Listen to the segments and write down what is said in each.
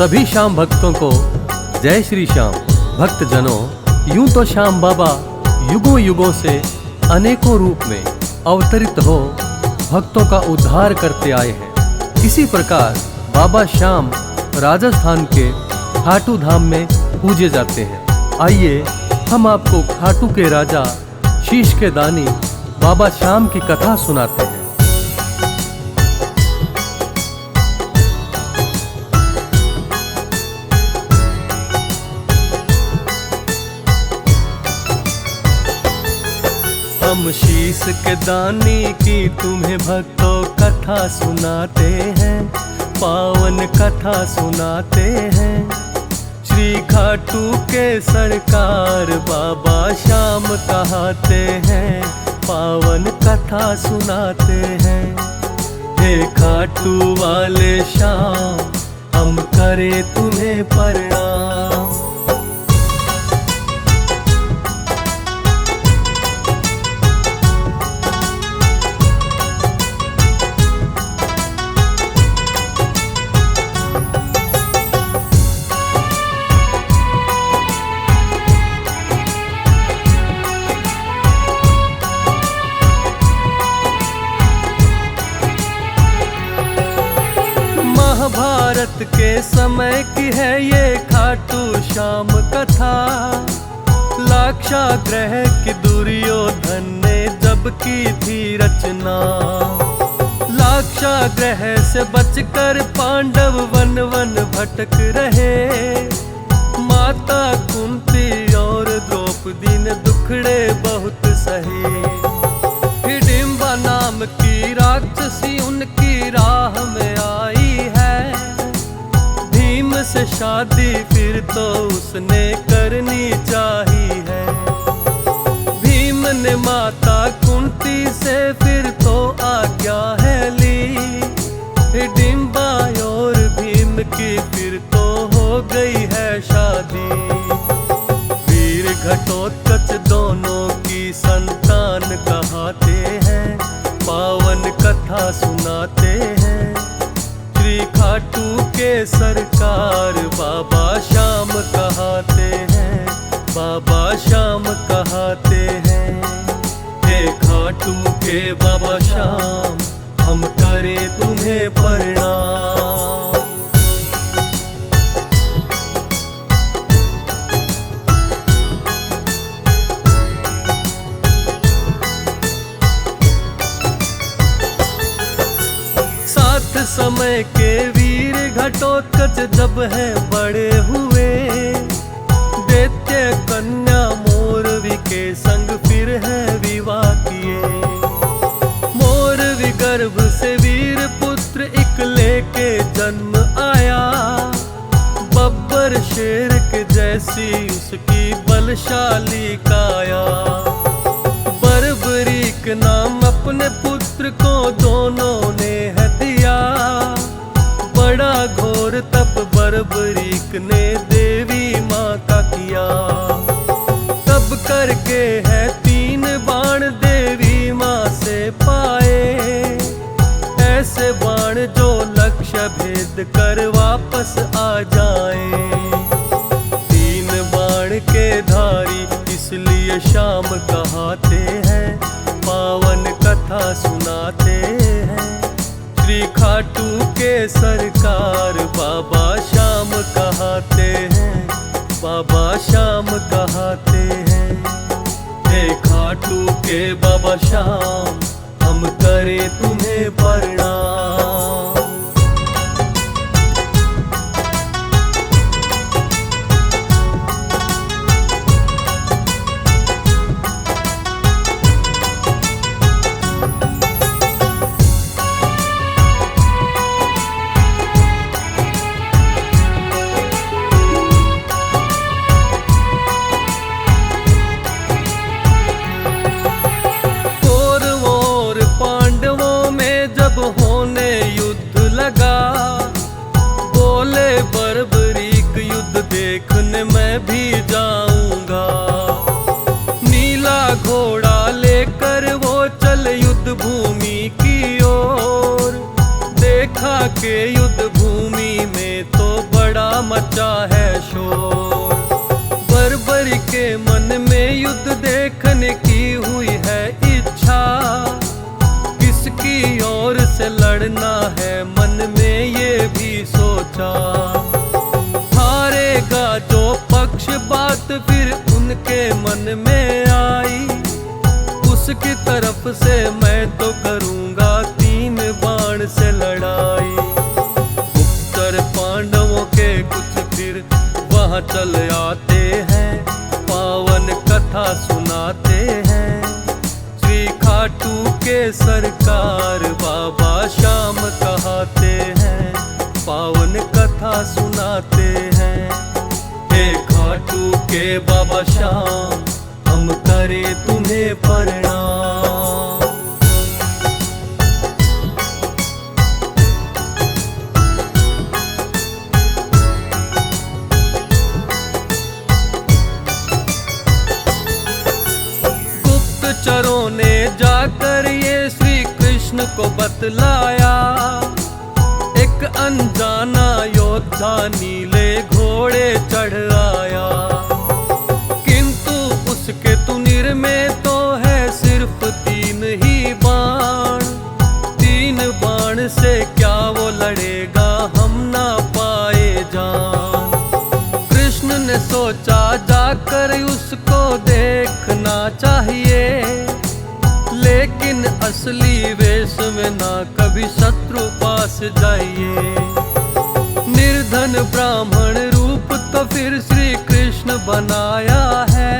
सभी श्याम भक्तों को जय श्री श्याम। भक्तजनों, यूं तो श्याम बाबा युगों युगों से अनेकों रूप में अवतरित हो भक्तों का उद्धार करते आए हैं। इसी प्रकार बाबा श्याम राजस्थान के खाटू धाम में पूजे जाते हैं। आइए हम आपको खाटू के राजा शीश के दानी बाबा श्याम की कथा सुनाते हैं। हम शीश के दानी की तुम्हें भक्तों कथा सुनाते हैं, पावन कथा सुनाते हैं। श्री खाटू के सरकार बाबा श्याम कहते हैं, पावन कथा सुनाते हैं। हे खाटू वाले श्याम, हम करें तुम्हें प्रणाम। महाभारत के समय की है ये खाटू श्याम कथा। लाक्षागृह की दुर्योधन ने जब की थी रचना। लाक्षागृह से बचकर पांडव वन वन भटक रहे। माता कुंती और द्रौपदी ने दुखड़े बहुत सहे। हिडिंबा नाम की राक्षसी उनकी राह में आई है। भीम से शादी फिर तो उसने करनी चाहिए है। भीम ने माता कुंती से फिर तो आज्ञा है ली। हिडिंबा और भीम की फिर तो हो गई है शादी। वीर घटोत्कच दोनों की संतान कहते हैं, पावन कथा सुनाते हैं। श्री खाटू के सरकार बाबा श्याम कहते हैं, बाबा श्याम कहते हैं। हे खाटू के बाबा श्याम, हम करें तुम्हें प्रणाम। समय के वीर घटोत्कच जब है बड़े हुए। दैत्य कन्या मोरवी के संग फिर है विवाह किए। मोरवी गर्भ से वीर पुत्र एक लेके जन्म आया। बब्बर शेर के जैसी उसकी बलशाली काया। बर्बरीक नाम अपने पुत्र को दोनों ने है दिया। बड़ा घोर तप बर्बरीक ने देवी माँ का किया। तब करके है 3 बाण देवी माँ से पाए। ऐसे बाण जो लक्ष्य भेद कर वापस आ जाए। 3 बाण के धारी इसलिए श्याम कहते हैं, पावन कथा सुनाते हैं। श्री खाटू के सरकार बाबा श्याम कहते हैं, बाबा श्याम कहते हैं। हे खाटू के बाबा श्याम, हम करें तुम्हें प्रणाम। होने युद्ध लगा। बोले बर्बरीक युद्ध देखने मैं भी जाऊंगा। नीला घोड़ा लेकर वो चले युद्ध भूमि की ओर। देखा के युद्ध भूमि में तो बड़ा बड़ा मचा है शोर। बर्बरी के मन में युद्ध देखने की हुई है इच्छा, किसकी ओर से लड़ना है मन में ये भी सोचा। हारेगा जो पक्ष बात फिर उनके मन में आई, उसकी तरफ से मैं तो करूंगा 3 बाण से लड़ाई। उत्तर पांडवों के कुछ फिर वहां चल आते हैं, पावन कथा सुनाते हैं। श्री खाटू के सरकार बाबा श्याम कहाते हैं, पावन कथा सुनाते हैं। हे खाटू के बाबा श्याम, हम करें तुम्हें प्रणाम। गुप्तचरों ने जाकर ये श्री कृष्ण को बतलाया, एक अनजाना योद्धा नीले घोड़े चढ़ आया। उसके तुनिर में तो है सिर्फ 3 ही बाण, 3 बाण से क्या वो लड़ेगा, हम ना पाए जान। कृष्ण ने सोचा जाकर उसको देखना चाहिए, लेकिन असली वेश में ना कभी शत्रु पास जाइए। निर्धन ब्राह्मण रूप तो फिर श्री कृष्ण बनाया है,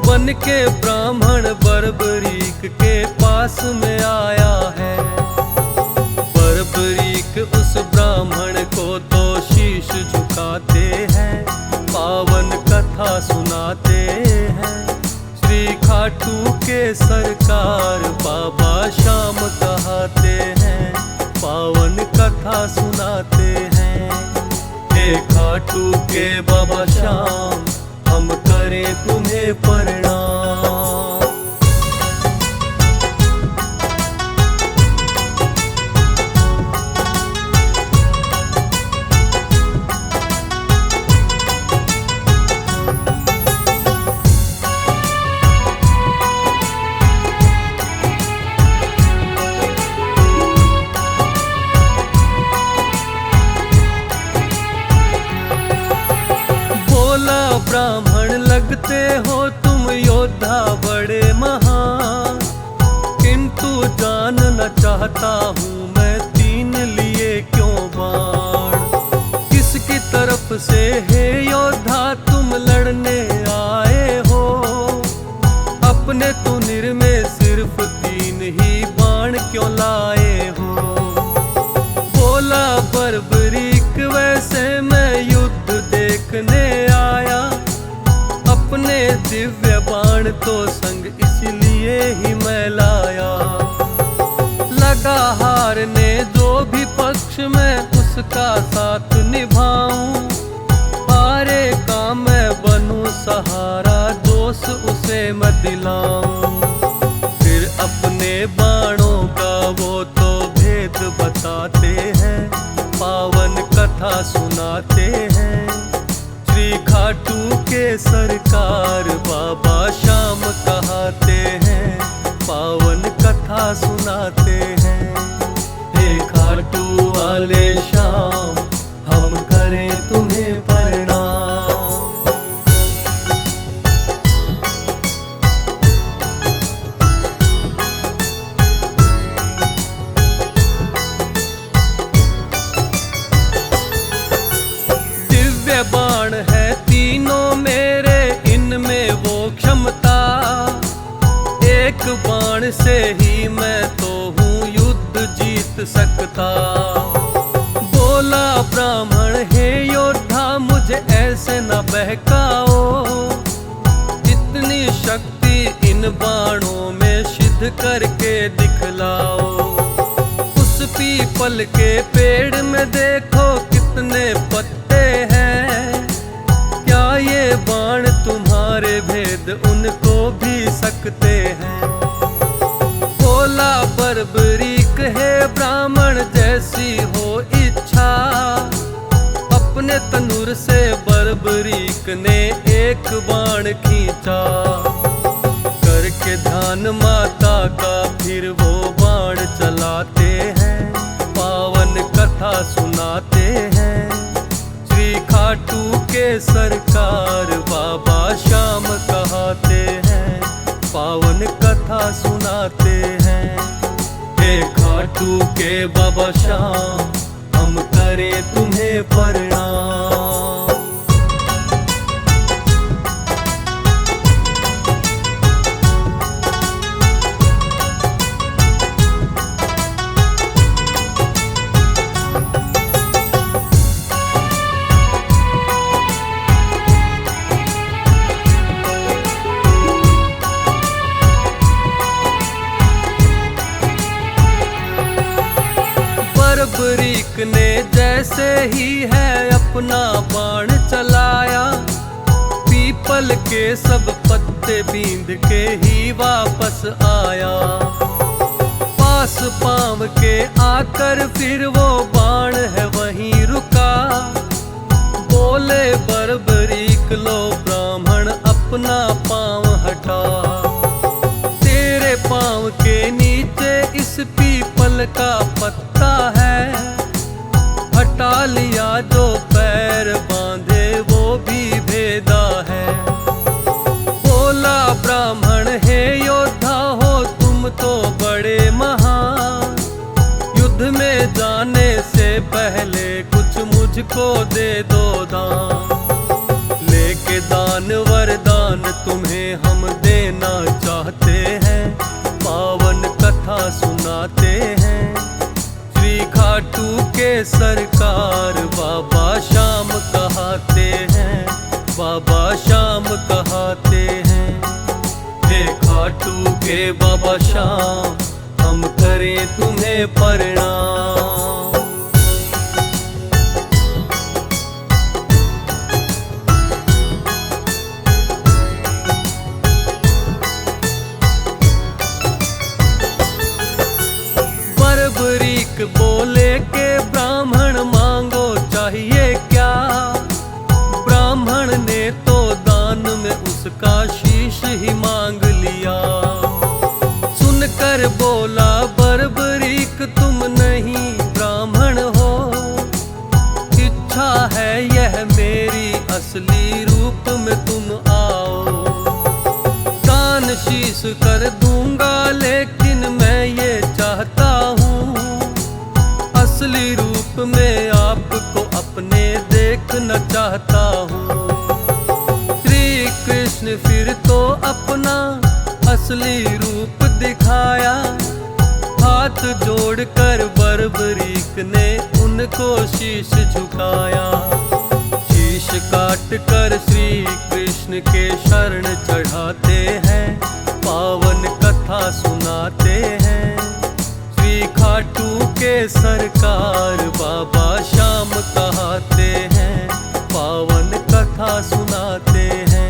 बन के ब्राह्मण बर्बरीक के पास में आया है। बर्बरीक उस ब्राह्मण को तो शीश झुकाते हैं, पावन कथा सुनाते हैं। श्री खाटू के सरकार बाबा श्याम कहाते हैं, पावन कथा सुनाते हैं। हे खाटू के बाबा श्याम, हम करें तुम्हें प्रणाम। ब्राह्मण लगते हो तुम योद्धा बड़े महान, किंतु जानना चाहता हूँ मैं 3 लिए क्यों बाण। किसकी तरफ से हे योद्धा तुम लड़ने आए हो, अपने तुनिर में सिर्फ 3 ही बाण क्यों लाए हो। बोला बर्बरीक वैसे मैं युद्ध देखने आया, अपने दिव्य बाण तो संग इसलिए ही मैं लाया। लगा हारने जो भी पक्ष मैं उसका साथ निभाऊं, हारे का मैं बनूं सहारा दोष उसे मैं दिलाऊं। फिर अपने बाणों का वो तो भेद बताते हैं, पावन कथा सुनाते हैं। श्री खाटू के सरकार बाबा श्याम कहाते हैं, पावन कथा सुनाते हैं। हे खाटू वाले श्याम, हम करें तुम्हें प्रणाम। दिव्य बाण है 3 मेरे, इनमें वो क्षमता, एक बाण से ही मैं तो हूँ युद्ध जीत सकता। बोला ब्राह्मण हे योद्धा मुझे ऐसे न बहकाओ, इतनी शक्ति इन बाणों में सिद्ध करके दिखलाओ। उस पीपल के पेड़ में देखो कितने पत्ते हैं, क्या ये बाण तुम्हारे भेद उनको भी सकते हैं। बोला बर्बरीक है ब्राह्मण जैसी हो इच्छा, अपने तनुर से बर्बरीक ने एक बाण खींचा, करके ध्यान माता का फिर वो बाण चलाते हैं, पावन कथा सुनाते हैं। श्री खाटू के सरकार बाबा श्याम कहाते हैं, पावन कथा सुनाते हैं। हे खाटू के बाबा श्याम, हम करें तुम्हें प्रणाम। बर्बरीक ने जैसे ही है अपना बाण चलाया, पीपल के सब पत्ते बींद के ही वापस आया। पास पाँव के आकर फिर वो बाण है वहीं रुका, बोले बर्बरीक लो ब्राह्मण अपना पाँव हटा। तेरे पाँव के नीचे इस पीपल का पत्ता है, हटा लिया जो पैर बांधे वो भी भेदा है। बोला ब्राह्मण हे योद्धा हो तुम तो बड़े महान, युद्ध में जाने से पहले कुछ मुझको दे दो दान। लेके दान वरदान तुम्हें हम देना चाहते हैं, पावन कथा सुनाते हैं। श्री खाटू के सरकार बाबा श्याम कहाते हैं, बाबा श्याम कहाते हैं। हे खाटू के बाबा श्याम, हम करें तुम्हें प्रणाम। बर्बरीक बोले के ब्राह्मण मांगो चाहिए क्या, ब्राह्मण ने तो दान में उसका शीश ही मांग लिया। सुनकर बोला बर्बरीक तुम नहीं ब्राह्मण हो, इच्छा है यह मेरी असली रूप में तुम आओ। दान शीश कर दूंगा लेकिन मैं ये चाहता हूँ, असली रूप में आपको अपने देखना चाहता हूँ। श्री कृष्ण फिर तो अपना असली रूप दिखाया, हाथ जोड़कर बर्बरीक ने उनको शीश झुकाया। शीश काट कर श्री कृष्ण के शरण चढ़ाते हैं, पावन कथा सुनाते हैं। श्री खाटू के सरकार बाबा श्याम कहाते हैं, पावन कथा सुनाते हैं।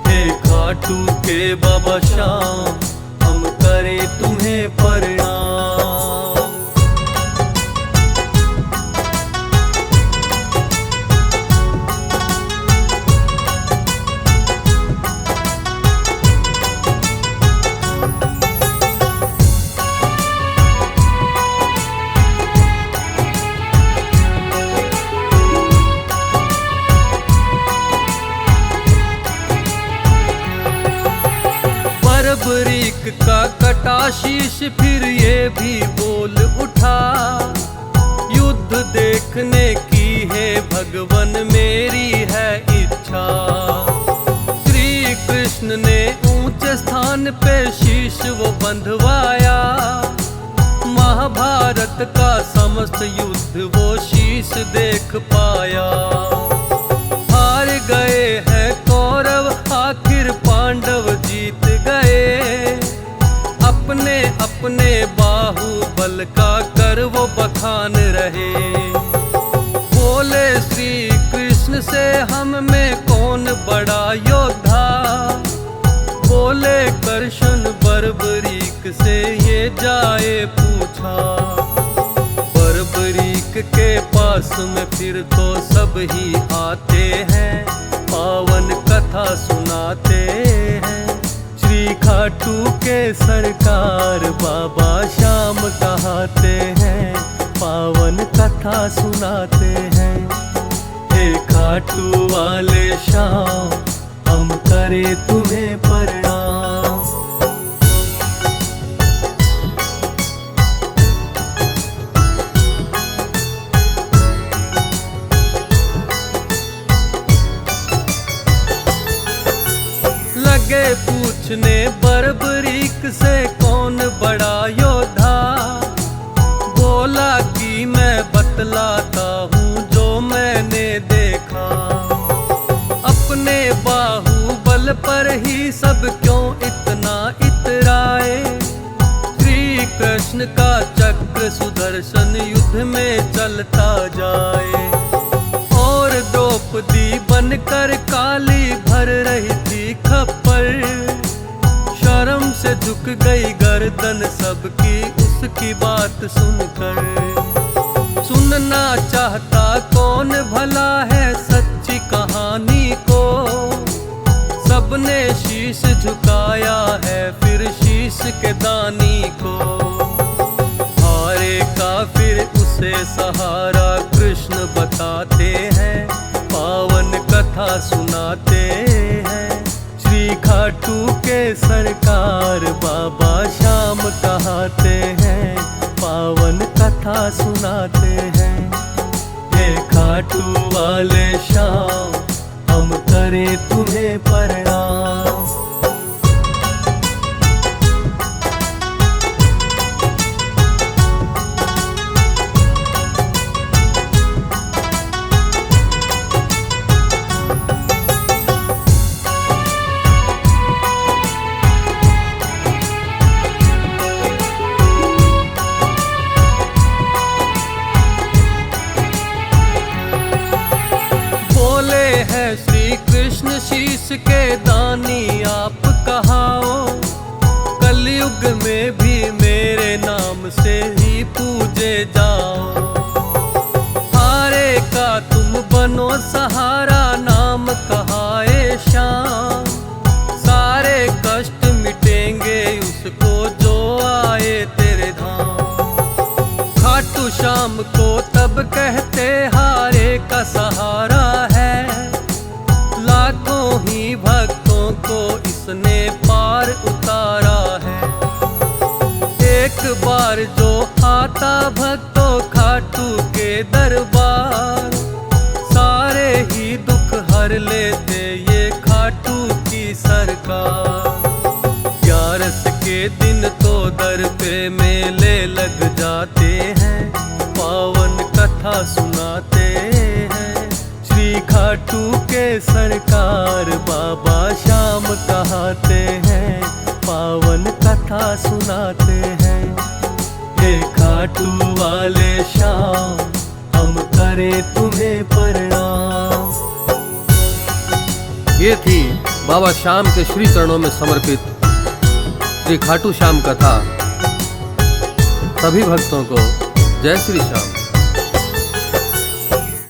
हे खाटू के बाबा श्याम, हम करें तुम्हें प्रणाम। बर्बरीक का कटा शीश फिर ये भी बोल उठा, युद्ध देखने की है भगवन मेरी है इच्छा। श्री कृष्ण ने ऊंचे स्थान पे शीश वो बंधवाया, महाभारत का समस्त युद्ध वो शीश देख पाया। हार गए हैं कौरव आखिर पांडव जीत गए, अपने अपने बाहुबल का कर वो बखान रहे। बोले श्री कृष्ण से हम में कौन बड़ा योद्धा, बोले कृष्ण बर्बरीक से ये जाए पूछा। बर्बरीक के पास पास में फिर तो सब ही आते हैं, पावन कथा सुनाते हैं। श्री खाटू के सरकार बाबा श्याम कहाते हैं, पावन कथा सुनाते हैं। हे खाटू वाले श्याम, हम करें तुम्हें प्रणाम। लगे पूछने बर्बरीक से कौन बड़ा योद्धा, बोला कि मैं बतलाता हूँ जो मैंने देखा। अपने बाहुबल पर ही सब क्यों इतना इतराए, श्री कृष्ण का चक्र सुदर्शन युद्ध में चलता जाए। और द्रौपदी बनकर काली भर रही थी खप्पर, शर्म से झुक गई गर्दन सबकी उसकी बात सुनकर। सुनना चाहता कौन भला है सच्ची कहानी को, सबने शीश झुकाया है फिर शीश के दानी को। हारे का फिर उसे सहारा कृष्ण बताते हैं, पावन कथा सुनाते हैं। श्री खाटू के सरकार बाबा श्याम कहाते हैं, पावन कथा सुनाते हैं। हे खाटू वाले श्याम, हम करें तुम्हें प्रणाम। है श्री कृष्ण शीश के दानी आप कहाओ, कलयुग में भी मेरे नाम से ही पूजे जाओ। हारे का तुम बनो सहारा नाम कहाए श्याम, सारे कष्ट मिटेंगे उसको जो आए तेरे धाम। खाटू श्याम को तब कहते हारे का सहारा है, लाखों ही भक्तों को इसने पार उतारा है। एक बार जो आता भक्तों खाटू के दरबार, सारे ही दुख हर लेते ये खाटू की सरकार। 11 के दिन तो दर पे मेले लग जाते हैं, पावन कथा सुनाते हैं। श्री खाटू के सरकार बाबा श्याम कहाते हैं, पावन कथा सुनाते हैं। हे खाटू वाले श्याम, हम करें तुम्हें प्रणाम। ये थी बाबा श्याम के श्री चरणों में समर्पित श्री खाटू श्याम कथा। सभी भक्तों को जय श्री श्याम।